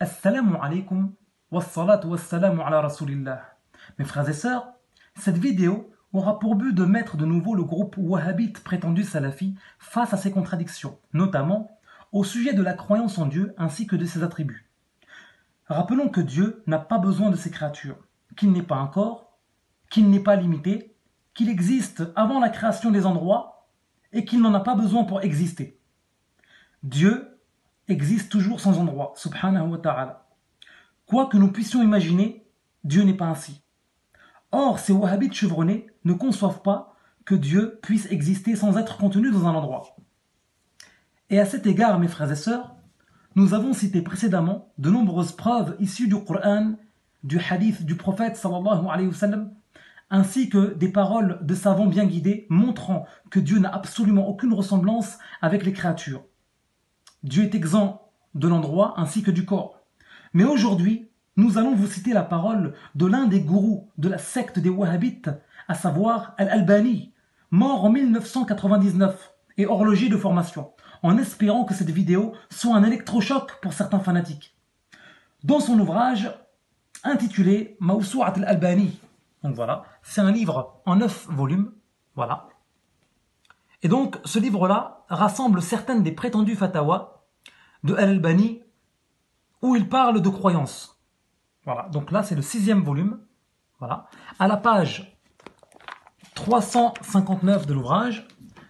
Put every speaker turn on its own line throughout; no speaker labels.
Assalamu alaikum wassalatu wassalamu ala rasulillah. Mes frères et sœurs, cette vidéo aura pour but de mettre de nouveau le groupe wahhabite prétendu salafi face à ses contradictions, notamment au sujet de la croyance en Dieu ainsi que de ses attributs. Rappelons que Dieu n'a pas besoin de ses créatures, qu'il n'est pas un corps, qu'il n'est pas limité, qu'il existe avant la création des endroits et qu'il n'en a pas besoin pour exister. Dieu existe toujours sans endroit, subhanahu wa ta'ala. Quoi que nous puissions imaginer, Dieu n'est pas ainsi. Or, ces wahhabites chevronnés ne conçoivent pas que Dieu puisse exister sans être contenu dans un endroit. Et à cet égard, mes frères et sœurs, nous avons cité précédemment de nombreuses preuves issues du Coran, du hadith du prophète sallallahu alayhi wa sallam, ainsi que des paroles de savants bien guidés montrant que Dieu n'a absolument aucune ressemblance avec les créatures. Dieu est exempt de l'endroit ainsi que du corps. Mais aujourd'hui, nous allons vous citer la parole de l'un des gourous de la secte des Wahhabites, à savoir Al-Albani, mort en 1999 et horloger de formation, en espérant que cette vidéo soit un électrochoc pour certains fanatiques. Dans son ouvrage intitulé Mawsu'at al-Albani, donc voilà, c'est un livre en 9 volumes, voilà. Et donc ce livre-là rassemble certaines des prétendues fatawas de Al-Albani où il parle de croyances. Voilà, donc là c'est le 6e volume, voilà. À la page 359 de l'ouvrage,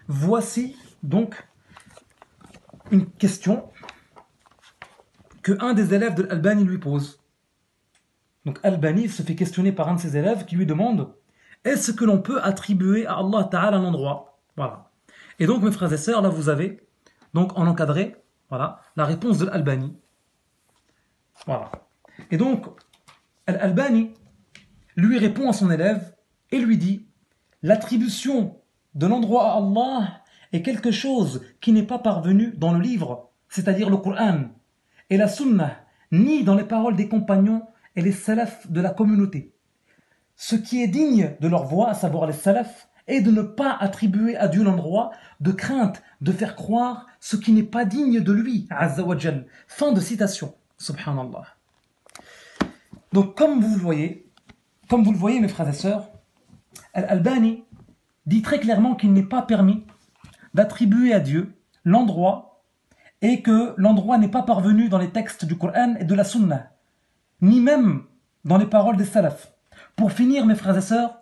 voici donc une question que un des élèves de Al-Albani lui pose. Donc Al-Albani se fait questionner par un de ses élèves qui lui demande: est-ce que l'on peut attribuer à Allah Ta'ala un endroit? Voilà. Et donc mes frères et sœurs, là vous avez donc en encadré, voilà, la réponse de Al-Albani. Voilà. Et donc Al-Albani lui répond à son élève et lui dit: l'attribution de l'endroit à Allah est quelque chose qui n'est pas parvenu dans le livre, c'est-à-dire le Coran, et la Sunnah, ni dans les paroles des compagnons et les salafs de la communauté. Ce qui est digne de leur voix, à savoir les salafs, est de ne pas attribuer à Dieu l'endroit, de crainte de faire croire ce qui n'est pas digne de lui, Azza wa Jal. Fin de citation. Subhanallah. Donc comme vous le voyez, mes frères et sœurs, Al-Albani dit très clairement qu'il n'est pas permis d'attribuer à Dieu l'endroit et que l'endroit n'est pas parvenu dans les textes du Coran et de la Sunnah, ni même dans les paroles des salafs. Pour finir, mes frères et sœurs,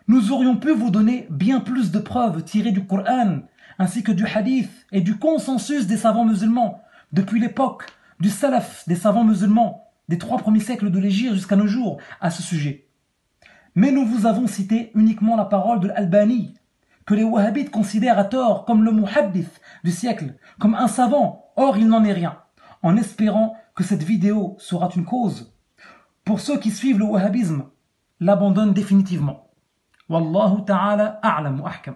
nous aurions pu vous donner bien plus de preuves tirées du Coran, ainsi que du hadith et du consensus des savants musulmans, depuis l'époque du salaf des savants musulmans, des 3 premiers siècles de l'Hégire jusqu'à nos jours, à ce sujet. Mais nous vous avons cité uniquement la parole de l'Albani, que les wahhabites considèrent à tort comme le muhaddith du siècle, comme un savant, or il n'en est rien, en espérant que cette vidéo sera une cause pour ceux qui suivent le wahhabisme, l'abandonnent définitivement. Wallahu ta'ala a'lam wa ahkam.